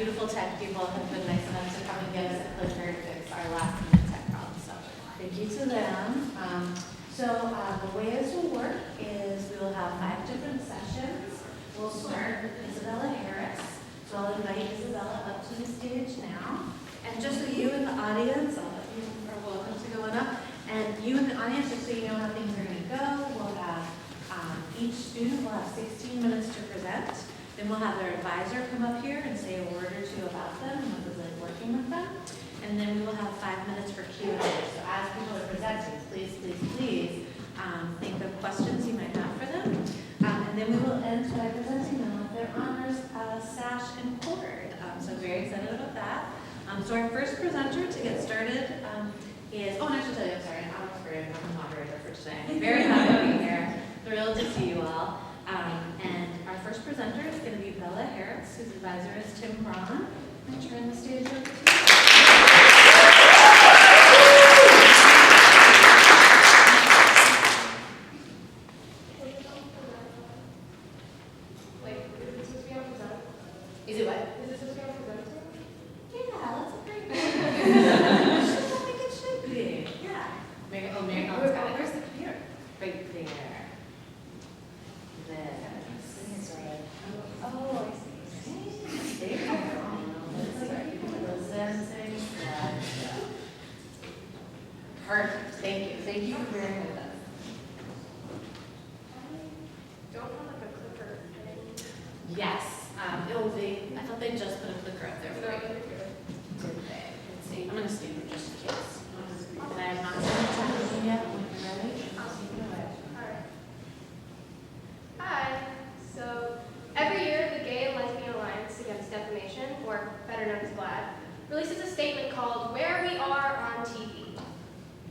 beautiful tech people have been nice enough to come and get us a clicker to fix our last minute tech problem. So thank you to them. The way this will work is we will have 5 different sessions. We'll start with Isabella Harris. So I'll invite Isabella up to the stage now. And just so you in the audience, all of you are welcome to go on up. And you in the audience, just so you know how things are going to go, we'll have each student will have 16 minutes to present. Then we'll have their advisor come up here and say a word or two about them and what it was like working with them. And then we will have 5 minutes for Q&A. So as people are presenting, please think of questions you might have for them. And then we will end by presenting them with their honors sash and cord. So very excited about that. So our first presenter to get started is, and I should tell you, I'm sorry, I'm the moderator for today. I'm very happy to be here. Thrilled to see you all. And our first presenter is going to be Bella Harris, whose advisor is Tim Braun. I'm going to turn the stage over to you. Is it what? Is it supposed to be on presenter? Yeah, let's agree. I think it should be. Yeah. Maricone's got it. Where's the computer? Right there. Oh, I see. There you go. It's like presenting slideshow. Perfect. Thank you. Thank you for bearing with us. Don't have like a clicker. Yes. It'll be. I thought they just put a clicker up there for you. Did they? Let's see. I'm going to stand here just in case. And I have not seen the time yet. When you're ready, I'll see you away. Alright. Hi. So, every year, the Gay and Lesbian Alliance Against Defamation, or better known as GLAAD, releases a statement called Where We Are on TV.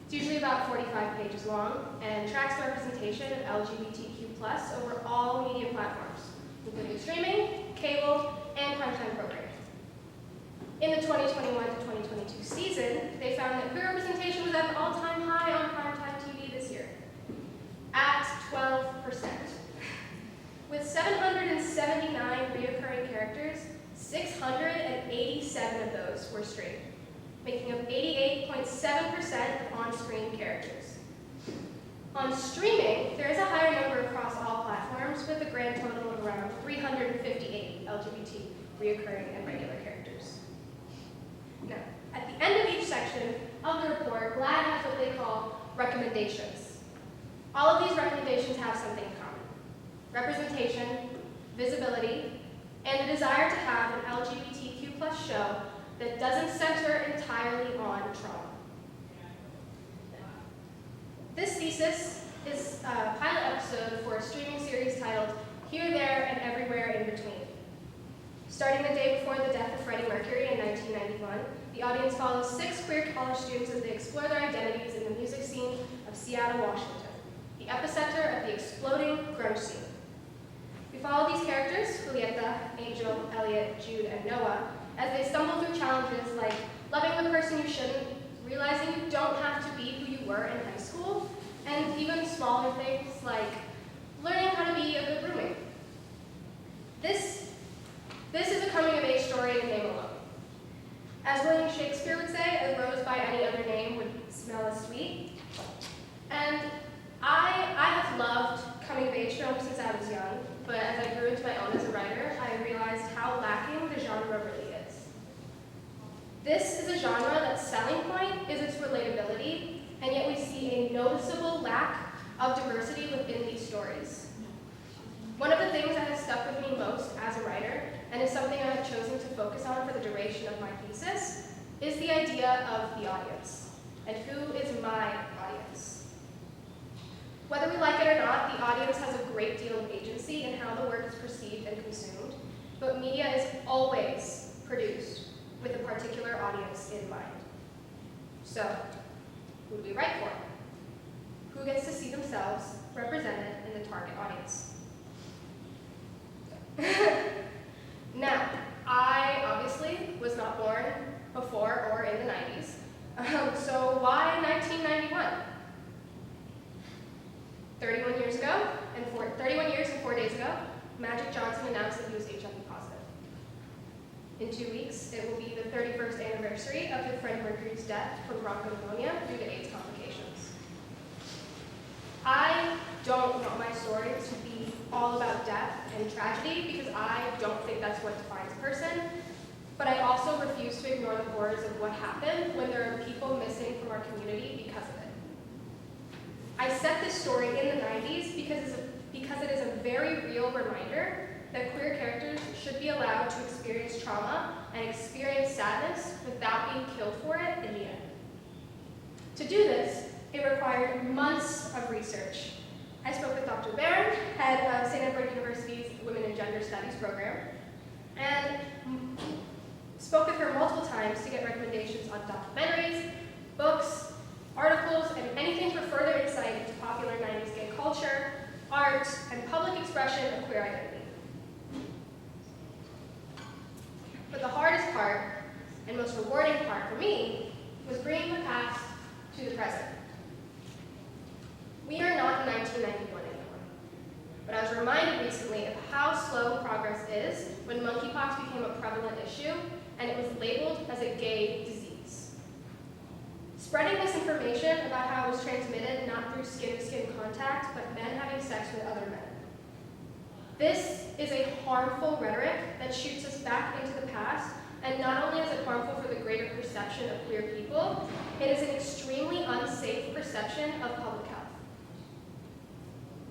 It's usually about 45 pages long and tracks the representation of LGBTQ+ over all media platforms, including streaming, cable, and primetime programming. In the 2021 to 2022 season, they found that queer representation was at an all-time high on primetime TV this year, at 12%. With 779 reoccurring characters, 687 of those were streamed, making up 88.7% of on-screen characters. On streaming, there is a higher number across all platforms, with a grand total of around 358 LGBT reoccurring and regular characters. Now, at the end of each section of the report, GLAAD has what they call recommendations. All of these recommendations have something in common: representation, visibility, and the desire to have an LGBTQ+ show that doesn't center entirely on trauma. This thesis is a pilot episode for a streaming series titled Here, There, and Everywhere in Between. Starting the day before the death of Freddie Mercury in 1991, the audience follows 6 queer college students as they explore their identities in the music scene of Seattle, Washington, the epicenter of the exploding grunge scene. We follow these characters, Julieta, Angel, Elliot, Jude, and Noah, as they stumble through challenges like loving the person you shouldn't, realizing you don't have to be who you were in high school, and even smaller things like learning how to be a good roommate. This is a coming-of-age story in name alone. As William Shakespeare would say, a rose by any other name would smell as sweet. And I have loved coming-of-age films since I was young, but as I grew into my own as a writer, I realized how lacking the genre really is. This is a genre that's selling point is its relatability, and yet we see a noticeable lack of diversity within these stories. One of the things that has stuck with me most as a writer, and is something I have chosen to focus on for the duration of my thesis, is the idea of the audience, and who is my audience. Whether we like it or not, the audience has a great deal of agency in how the work is perceived and consumed, but media is always produced with a particular audience in mind. So, who do we write for? Who gets to see themselves represented in the target audience? Now, I obviously was not born before or in the 90s, so why 1991? 31 years ago, 31 years and 4 days ago, Magic Johnson announced that he was HIV positive. In 2 weeks, it will be the 31st anniversary of Freddie Mercury's death from bronchopneumonia due to AIDS complications. I don't want my story to be all about death and tragedy because I don't think that's what defines a person, but I also refuse to ignore the horrors of what happened when there are people missing from our community because of it. I set this story in the 90s because it is a very real reminder that queer characters should be allowed to experience trauma and experience sadness without being killed for it in the end. To do this, it required months of research. I spoke with Dr. Barron, head of St. Edward University's Women and Gender Studies program, and spoke with her multiple times to get recommendations on documentaries, books, articles, and anything for further insight into popular 90s gay culture, art, and public expression of queer identity. But the hardest part, and most rewarding part for me, was bringing the past to the present. We are not in 1991 anymore, but I was reminded recently of how slow progress is when monkeypox became a prevalent issue and it was labeled as a gay disease. Spreading misinformation about how it was transmitted not through skin-to-skin contact, but men having sex with other men. This is a harmful rhetoric that shoots us back into the past, and not only is it harmful for the greater perception of queer people, it is an extremely unsafe perception of public health.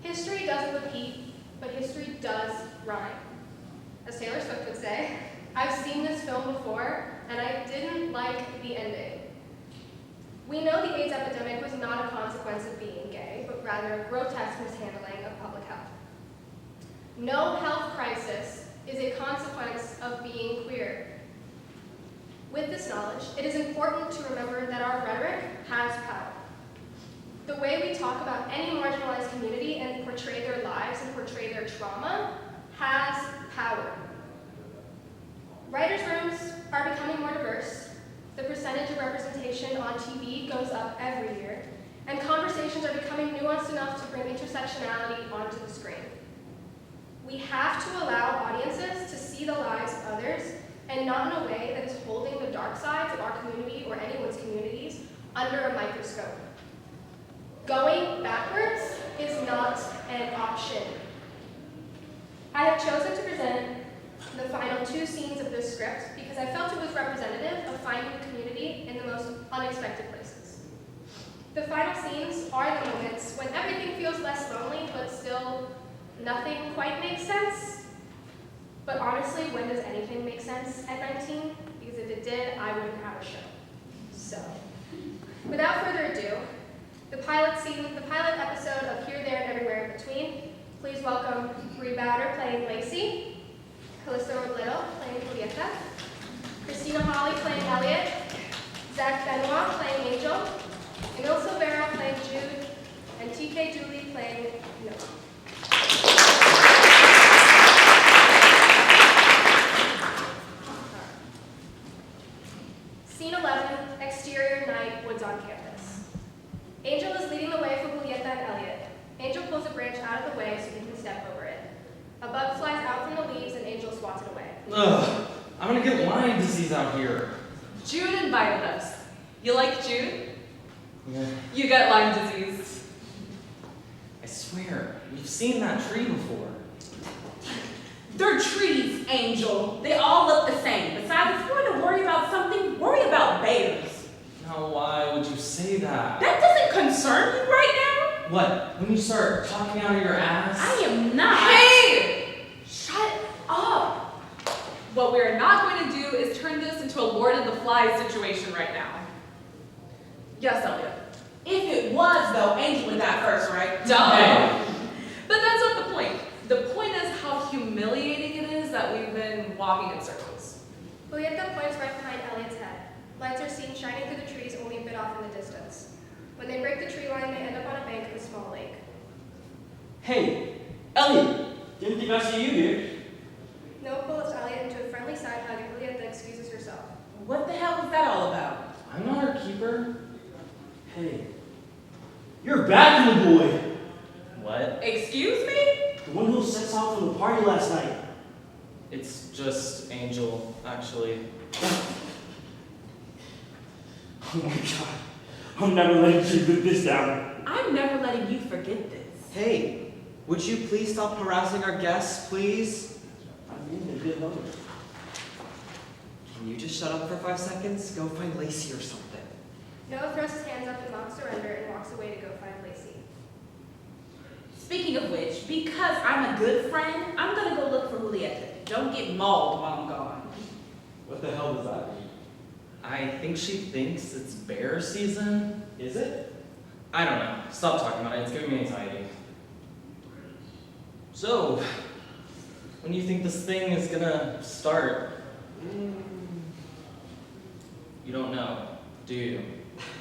History doesn't repeat, but history does rhyme. As Taylor Swift would say, I've seen this film before, and I didn't like the ending. We know the AIDS epidemic was not a consequence of being gay, but rather a grotesque mishandling of public health. No health crisis is a consequence of being queer. With this knowledge, it is important to remember that our rhetoric has power. The way we talk about any marginalized community and portray their lives and portray their trauma has power. Writers' rooms are becoming more diverse, the percentage of representation on TV goes up every year, and conversations are becoming nuanced enough to bring intersectionality onto the screen. We have to allow audiences to see the lives of others, and not in a way that is holding the dark sides of our community or anyone's communities under a microscope. Going backwards is not an option. I have chosen to present the final 2 scenes of this script because I felt it was representative of finding a community in the most unexpected places. The final scenes are the moments when everything feels less lonely, but still nothing quite makes sense. But honestly, when does anything make sense at 19? Because if it did, I wouldn't have a show. So, without further ado, the pilot episode of Here, There, and Everywhere in Between. Please welcome Bree Bowder playing Lacey, Calista Robledo playing Julieta, Christina Hawley playing Elliot, Zach Benoit playing Angel, Emil Silvera playing Jude, and TK Dooley playing Noah. Scene 11, exterior night, woods on campus. Angel is leading the way for Julieta and Elliot. Angel pulls a branch out of the way so he can step over it. A bug flies out from the leaves and Angel swats it away. Ugh, I'm gonna get Lyme disease out here. Jude invited us. You like Jude? Yeah. You get Lyme disease. I swear, we've seen that tree before. They're trees, Angel. They all look the same. Besides, if you want to worry about something, worry about bears. Now, why would you say that? That doesn't concern you right What? When you start talking out of your ass? now? I am not. Hey! Shut up! What we are not going to do is turn this into a Lord of the Flies situation right now. Yes, Elliot. If it was, though, Angel would die first, right? Duh! Hey. But that's not the point. The point is how humiliating it is that we've been walking in circles. Julieta points right behind Elliot's head. Lights are seen shining through the trees only a bit off in the distance. When they break the tree line, they end up on a bank of a small lake. Hey, Elliot! Didn't think I'd see you here. Noah pulls Elliot into a friendly side hug and Julieta excuses herself. What the hell was that all about? I'm not her keeper. Hey, you're back in the boy. What? Excuse me? The one who sets off from the party last night. It's just Angel, actually. Oh my god. I'm never letting you live this down. I'm never letting you forget this. Hey, would you please stop harassing our guests, please? I mean, a bit lower. Can you just shut up for 5 seconds? Go find Lacey or something. Noah throws his hands up in mock surrender and walks away to go find Lacey. Speaking of which, because I'm a good friend, I'm gonna go look for Julieta. Don't get mauled while I'm gone. What the hell does that mean? I think she thinks it's bear season. Is it? I don't know. Stop talking about it. It's giving me anxiety. So, when do you think this thing is gonna start? You don't know, do you?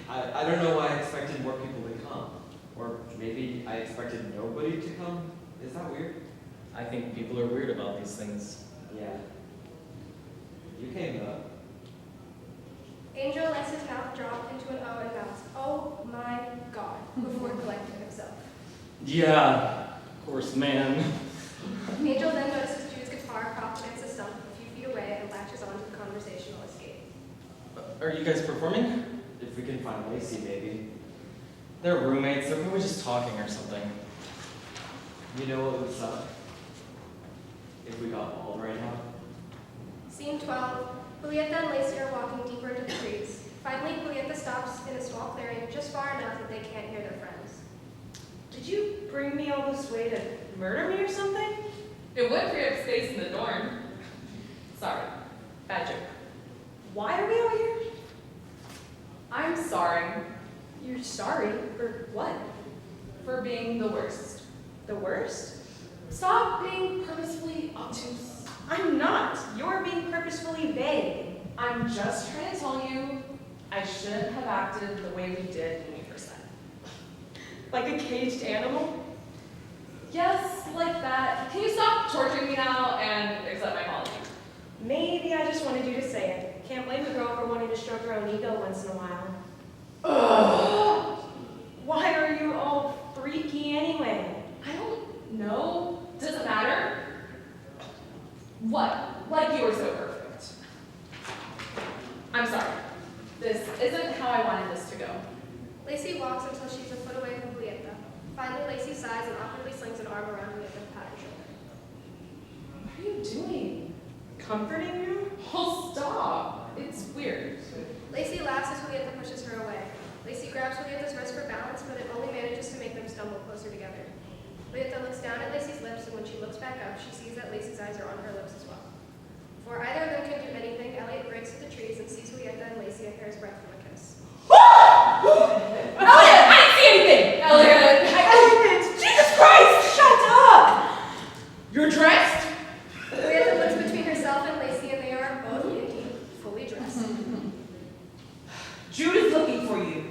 I don't know why I expected more people to come. Or maybe I expected nobody to come. Is that weird? I think people are weird about these things. Yeah. You came though. Angel lets his mouth drop into an O and mouths, "Oh my God," before collecting himself. Yeah, of course, man. Angel then notices Jude's guitar propped against a stump a few feet away and latches onto the conversational escape. Are you guys performing? If we can find Lacey, maybe. They're roommates. They're probably just talking or something. You know what would suck? If we got mauled right now. Scene 12. Julieta and Lacey are walking deeper into the trees. Finally, Julieta stops in a small clearing just far enough that they can't hear their friends. Did you bring me all this way to murder me or something? It would free up space in the dorm. Sorry, bad joke. Why are we out here? I'm sorry You're sorry for what? for being the worst. The worst? Stop being purposefully obtuse. I'm not. You're being purposefully vague. I'm just trying to tell you I shouldn't have acted the way we did when we first met. Like a caged animal? Yes, like that. Can you stop torturing me now and accept my apology? Maybe I just wanted you to say it. Can't blame a girl for wanting to stroke her own ego once in a while. Why are you all freaky anyway? I don't know. Does it matter? What? Like you were so perfect. I'm sorry. This isn't how I wanted this to go. Lacey walks until she's a foot away from Julieta. Finally, Lacey sighs and awkwardly slings an arm around Julieta to pat her shoulder. What are you doing? Comforting you? Oh, stop. It's weird. Lacey laughs as Julieta pushes her away. Lacey grabs Julieta's wrist for balance, but it only manages to make them stumble closer together. Julieta looks down at Lacey's lips, and when she looks back up, she sees that Lacey's eyes are on her lips as well. Before either of them can do anything, Elliot breaks through the trees and sees Julieta and Lacey a hair's breadth from a kiss. Elliot, I didn't see anything! Elliot! Elliot! Jesus Christ! Shut up! You're dressed? Julieta looks between herself and Lacey, and they are both indeed fully dressed. Jude is looking for you.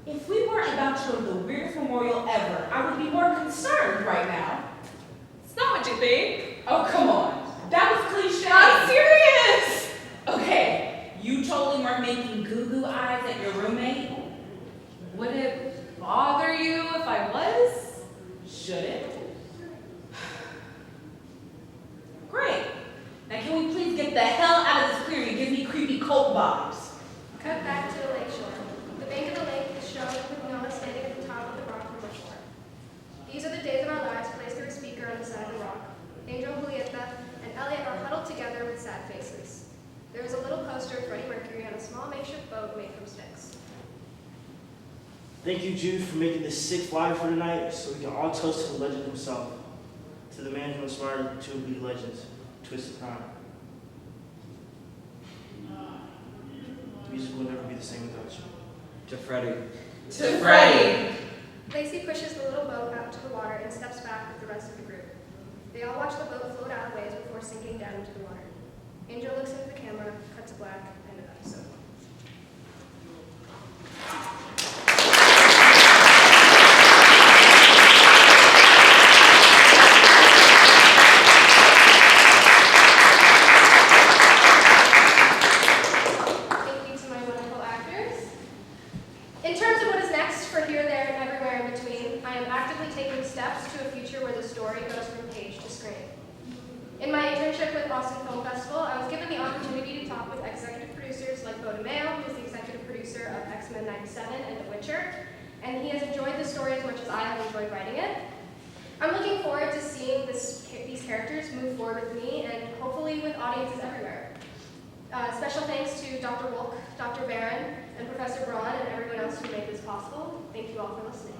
If we weren't about to go to the weirdest memorial ever, I would be more concerned right now. It's not what you think. Oh, come on. That was cliche. I'm serious! Okay, you totally weren't making goo-goo eyes at your roommate? Would it bother you if I was? Should it? Great. Now can we please get the hell out of this clearing? It gives me creepy cult vibes. Cut back to the lake shore. The bank of the lake is shown with Noah standing at the top of the rock from the shore. These are the days of our lives placed through a speaker on the side of the rock. Angel, Julieta, and Elliot are huddled together with sad faces. There is a little poster of Freddie Mercury on a small makeshift boat made from sticks. Thank you, Jude, for making this sick flyer for tonight so we can all toast to the legend himself. To the man who inspired two of the legends, Twisted Time. Music will never be the same without you. To Freddie. To Freddie! Lacey pushes the little boat out to the water and steps back with the rest of the group. They all watch the boat float out of ways before sinking down into the water. Angel looks into the camera, cuts to black, and an episode. Thank you to my wonderful actors. In terms of what is next for Here, There, and Everywhere in Between, I am actively taking steps to a future where the story goes from page to the Boston Film Festival, I was given the opportunity to talk with executive producers like Bo DeMeo, who's the executive producer of X-Men '97 and The Witcher, and he has enjoyed the story as much as I have enjoyed writing it. I'm looking forward to seeing these characters move forward with me and hopefully with audiences everywhere. Special thanks to Dr. Wolk, Dr. Barron, and Professor Braun, and everyone else who made this possible. Thank you all for listening.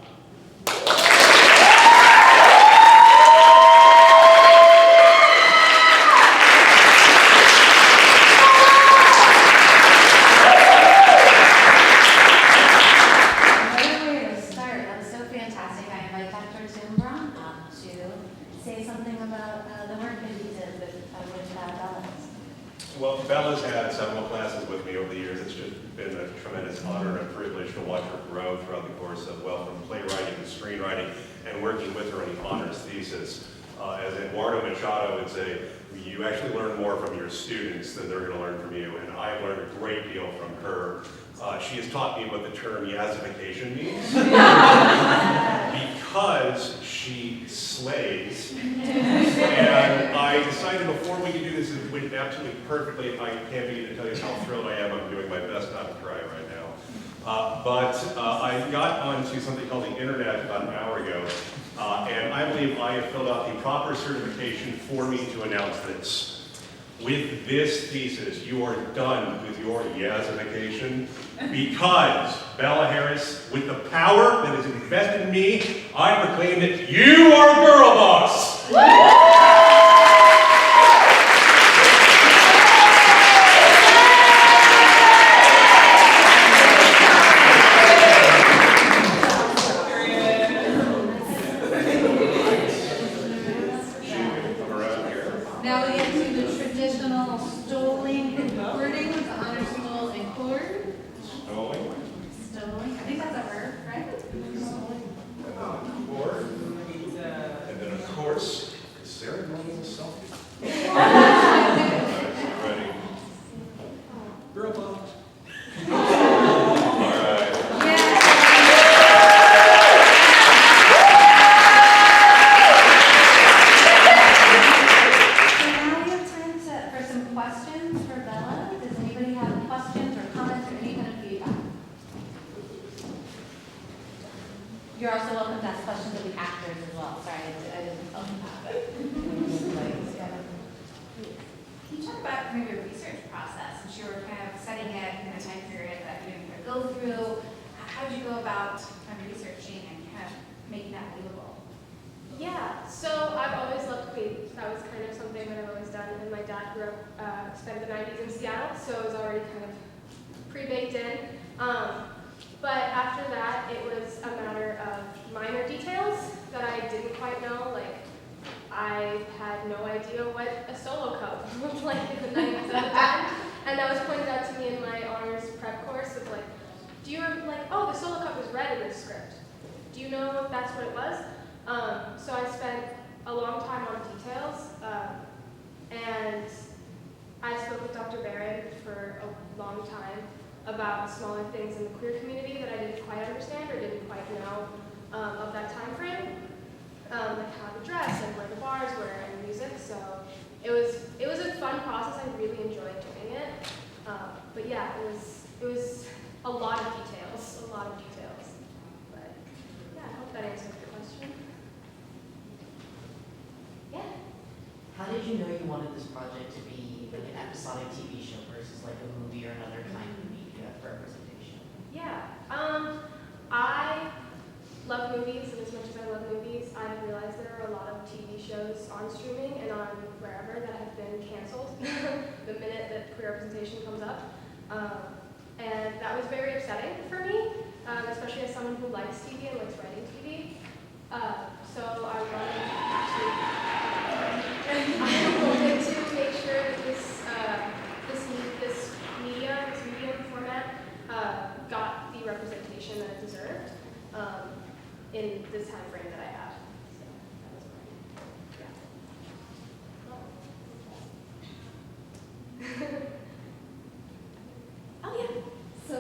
Well, Bella's had several classes with me over the years. It's just been a tremendous honor and a privilege to watch her grow throughout the course of, well, from playwriting to screenwriting and working with her on the honors thesis. As Eduardo Machado would say, you actually learn more from your students than they're going to learn from you, and I've learned a great deal from her. She has taught me what the term yazification means, because she slays. And I decided before we could do this, it went absolutely perfectly. If I can't begin to tell you how thrilled I am, I'm doing my best not to cry right now. But I got onto something called the internet about an hour ago, and I believe I have filled out the proper certification for me to announce this. With this thesis, you are done with your yazification, because Bella Harris, with the power that is invested in me, I proclaim that you are girl boss! Now we get to the traditional stoling and wording of the honor school and cord. Stoling. Stoling. I think that's a verb, right? And then, of course, ceremonial selfie. Ready? Girl boss. All right. Questions for Bella? Does anybody have questions or comments or any kind of feedback? You're also welcome to ask questions of the actors as well. Sorry, I didn't tell you that, but. Can you talk about kind of your research process, since you were kind of setting it in a time period that you didn't go through? How did you go about kind of researching and kind of making that believable? Yeah, so I've always loved Queen. That was kind of something that I've always done. And my dad grew up, spent the 90s in Seattle, so it was already kind of pre-baked in. But after that, it was a matter of minor details that I didn't quite know. Like, I had no idea what a solo cup looked like in the 90s at the time. And that was pointed out to me in my honors prep course of like, do you remember, like, oh, the solo cup was red in this script. Do you know if that's what it was? So I spent a long time on details, and I spoke with Dr. Barron for a long time about smaller things in the queer community that I didn't quite understand or didn't quite know of that time frame, like how to dress and where the bars were and music. So it was a fun process. I really enjoyed doing it. But yeah, it was a lot of details, But yeah, I hope that answers the question. Yeah. How did you know you wanted this project to be like an episodic TV show versus like a movie or another kind of media representation? Yeah. I love movies, and as much as I love movies, I have realized there are a lot of TV shows on streaming and on wherever that have been canceled the minute that queer representation comes up. And that was very upsetting for me, especially as someone who likes TV and likes writing TV. So I wanted to make sure that this medium format got the representation that it deserved in this time frame that I have. So that was Oh yeah. So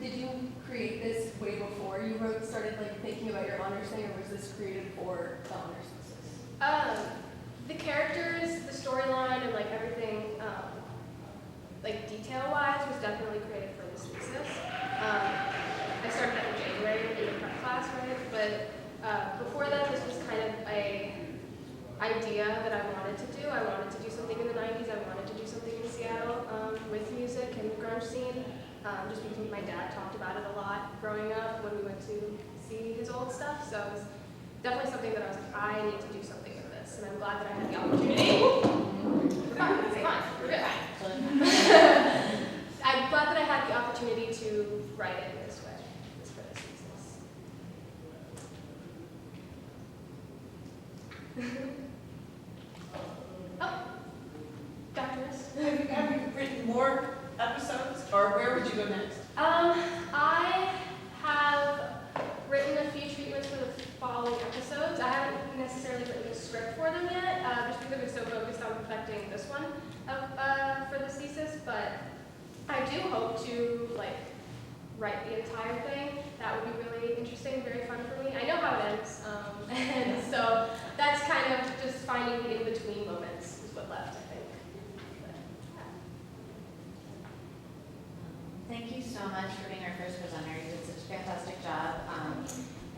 did you create this way before you started like thinking about your honors thing, or was this created for the honors thesis? idea that I wanted to do. I wanted to do something in the 90s. I wanted to do something in Seattle with music and the grunge scene. Just because my dad talked about it a lot growing up when we went to see his old stuff. So it was definitely something that I was like, I need to do something with this. And I'm glad that I had the opportunity. We're fine, it's fine, we're good. I'm glad that I had the opportunity to write it in this way, for this thesis. Oh, Dr. Have you written more episodes, or where would you go next? I have written a few treatments for the following episodes. I haven't necessarily written a script for them yet, just because I'm so focused on perfecting this one for this thesis, but I do hope to write the entire thing. That would be really interesting, very fun for me. I know how it ends, and so that's kind of just finding the in-between moments is what left, I think. But, yeah. Thank you so much for being our first presenter. You did such a fantastic job.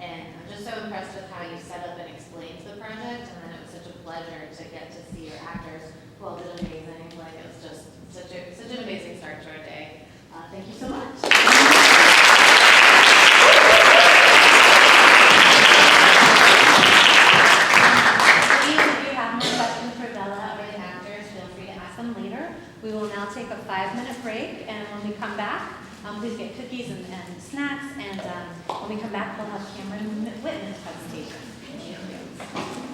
And I'm just so impressed with how you set up and explained the project. And then it was such a pleasure to get to see your actors who all did amazing. Like, it was just such an amazing start to our day. Thank you so much. Please, if you have more questions for Bella or the actors, feel free to ask them later. We will now take a 5-minute break, and when we come back, please get cookies and snacks, and when we come back, we'll have Cameron Whitman's presentation. Thank you.